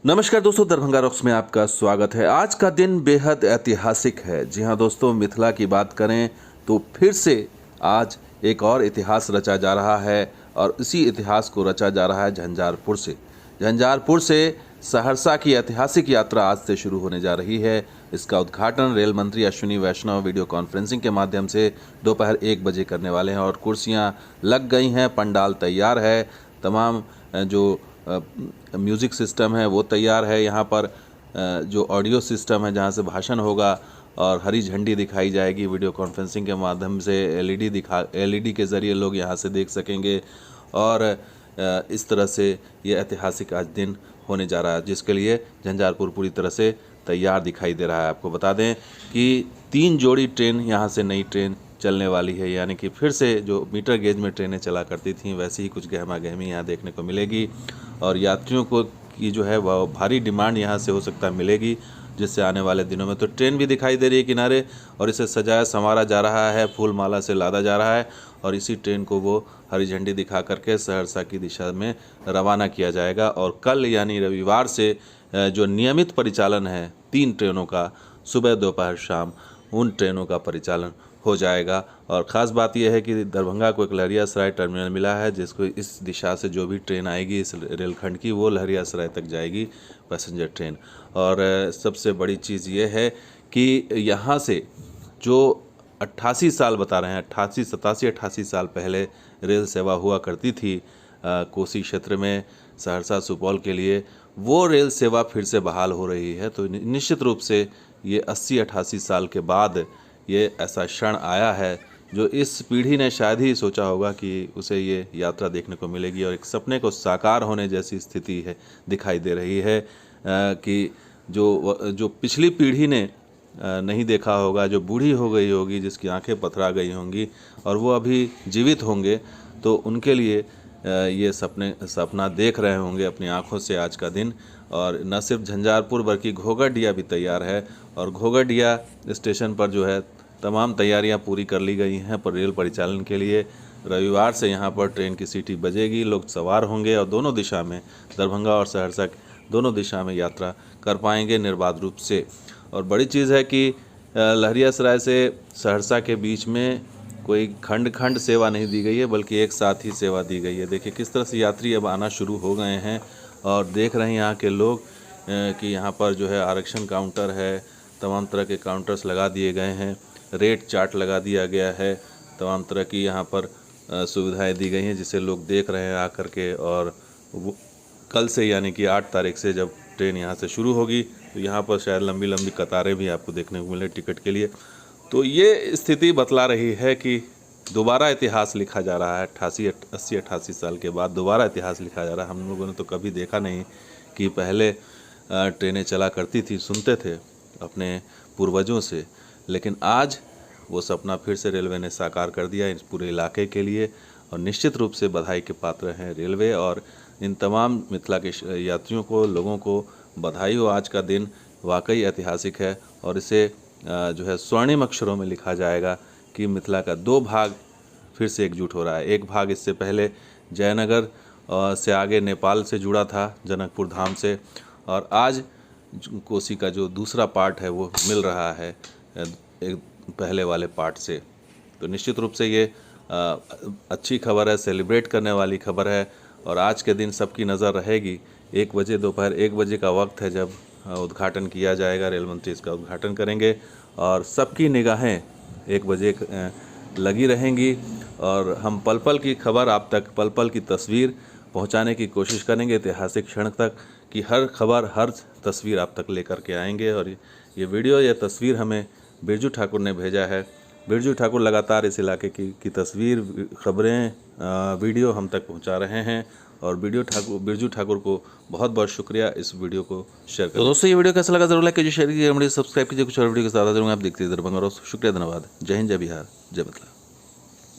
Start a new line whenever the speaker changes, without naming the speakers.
नमस्कार दोस्तों, दरभंगा रॉक्स में आपका स्वागत है। आज का दिन बेहद ऐतिहासिक है। जी हाँ दोस्तों, मिथिला की बात करें तो फिर से आज एक और इतिहास रचा जा रहा है और इसी इतिहास को रचा जा रहा है झंझारपुर से। झंझारपुर से सहरसा की ऐतिहासिक यात्रा आज से शुरू होने जा रही है। इसका उद्घाटन रेल मंत्री अश्विनी वैष्णव वीडियो कॉन्फ्रेंसिंग के माध्यम से दोपहर 1 बजे करने वाले हैं और कुर्सियाँ लग गई हैं, पंडाल तैयार है, तमाम जो म्यूज़िक सिस्टम है वो तैयार है। यहाँ पर जो ऑडियो सिस्टम है जहाँ से भाषण होगा और हरी झंडी दिखाई जाएगी वीडियो कॉन्फ्रेंसिंग के माध्यम से। एलईडी के ज़रिए लोग यहाँ से देख सकेंगे और इस तरह से ये ऐतिहासिक आज दिन होने जा रहा है, जिसके लिए झंझारपुर पूरी तरह से तैयार दिखाई दे रहा है। आपको बता दें कि 3 जोड़ी ट्रेन यहाँ से नई ट्रेन चलने वाली है, यानी कि फिर से जो मीटर गेज में ट्रेनें चला करती थीं वैसी ही कुछ गहमा गहमी यहाँ देखने को मिलेगी और यात्रियों को की जो है वह भारी डिमांड यहाँ से हो सकता है मिलेगी, जिससे आने वाले दिनों में तो ट्रेन भी दिखाई दे रही है किनारे और इसे सजाया संवारा जा रहा है, फूल माला से लादा जा रहा है और इसी ट्रेन को वो हरी झंडी दिखा करके सहरसा की दिशा में रवाना किया जाएगा। और कल यानी रविवार से जो नियमित परिचालन है 3 ट्रेनों का, सुबह दोपहर शाम, उन ट्रेनों का परिचालन हो जाएगा। और ख़ास बात यह है कि दरभंगा को एक लहरियासराय टर्मिनल मिला है, जिसको इस दिशा से जो भी ट्रेन आएगी इस रेलखंड की वो लहरियासराय तक जाएगी पैसेंजर ट्रेन। और सबसे बड़ी चीज़ ये है कि यहाँ से जो 88 साल बता रहे हैं, 87 साल पहले रेल सेवा हुआ करती थी कोसी क्षेत्र में सहरसा सुपौल के लिए, वो रेल सेवा फिर से बहाल हो रही है। तो निश्चित रूप से ये 80-88 साल के बाद ये ऐसा क्षण आया है जो इस पीढ़ी ने शायद ही सोचा होगा कि उसे ये यात्रा देखने को मिलेगी और एक सपने को साकार होने जैसी स्थिति है दिखाई दे रही है कि जो पिछली पीढ़ी ने नहीं देखा होगा, जो बूढ़ी हो गई होगी, जिसकी आंखें पथरा गई होंगी और वो अभी जीवित होंगे, तो उनके लिए ये सपना देख रहे होंगे अपनी आंखों से आज का दिन। और न सिर्फ झंझारपुर बल्कि घोघरडिया भी तैयार है और घोघरडिया स्टेशन पर जो है तमाम तैयारियां पूरी कर ली गई हैं पर रेल परिचालन के लिए। रविवार से यहाँ पर ट्रेन की सीटी बजेगी, लोग सवार होंगे और दोनों दिशा में, दरभंगा और सहरसा दोनों दिशा में यात्रा कर पाएंगे निर्बाध रूप से। और बड़ी चीज़ है कि लहरियासराय से सहरसा के बीच में कोई खंड सेवा नहीं दी गई है, बल्कि एक साथ ही सेवा दी गई है। देखिए किस तरह से यात्री अब आना शुरू हो गए हैं और देख रहे हैं यहाँ के लोग कि यहाँ पर जो है आरक्षण काउंटर है, तमाम तरह के काउंटर्स लगा दिए गए हैं, रेट चार्ट लगा दिया गया है, तमाम तरह की यहाँ पर सुविधाएं दी गई हैं जिसे लोग देख रहे हैं आकर के। और वो कल से यानी कि 8 तारीख से जब ट्रेन यहाँ से शुरू होगी तो यहाँ पर शायद लंबी लंबी कतारें भी आपको देखने को मिले टिकट के लिए। तो ये स्थिति बतला रही है कि दोबारा इतिहास लिखा जा रहा है। 80-88 साल के बाद दोबारा इतिहास लिखा जा रहा है। हम लोगों ने तो कभी देखा नहीं कि पहले ट्रेनें चला करती थी, सुनते थे अपने पूर्वजों से, लेकिन आज वो सपना फिर से रेलवे ने साकार कर दिया इस पूरे इलाके के लिए। और निश्चित रूप से बधाई के पात्र हैं रेलवे और इन तमाम मिथिला के यात्रियों को, लोगों को बधाई हो। आज का दिन वाकई ऐतिहासिक है और इसे जो है स्वर्णिम अक्षरों में लिखा जाएगा कि मिथिला का 2 भाग फिर से एकजुट हो रहा है। एक भाग इससे पहले जयनगर से आगे नेपाल से जुड़ा था, जनकपुर धाम से, और आज कोसी का जो दूसरा पार्ट है वो मिल रहा है एक पहले वाले पार्ट से। तो निश्चित रूप से ये अच्छी खबर है, सेलिब्रेट करने वाली खबर है। और आज के दिन सबकी नज़र रहेगी 1 बजे, दोपहर 1 बजे का वक्त है जब उद्घाटन किया जाएगा। रेल मंत्री इसका उद्घाटन करेंगे और सबकी निगाहें 1 बजे लगी रहेंगी और हम पल पल की खबर आप तक, पल पल की तस्वीर पहुंचाने की कोशिश करेंगे ऐतिहासिक क्षण तक, कि हर खबर, हर तस्वीर आप तक लेकर के आएंगे। और ये वीडियो या तस्वीर हमें बिरजू ठाकुर ने भेजा है। बिरजू ठाकुर लगातार इस इलाके की तस्वीर, खबरें, वीडियो हम तक पहुंचा रहे हैं और बिरजू ठाकुर को बहुत बहुत शुक्रिया इस वीडियो को शेयर करें। तो दोस्तों ये वीडियो कैसा लगा जरूर लाइक कीजिए, शेयर कीजिए, सब्सक्राइब कीजिए। कुछ और वीडियो के साथ जरूर आप देखते हैं दरभंगा रॉक्स। शुक्रिया, धन्यवाद। जय हिंद, जय बिहार, जय मिथिला।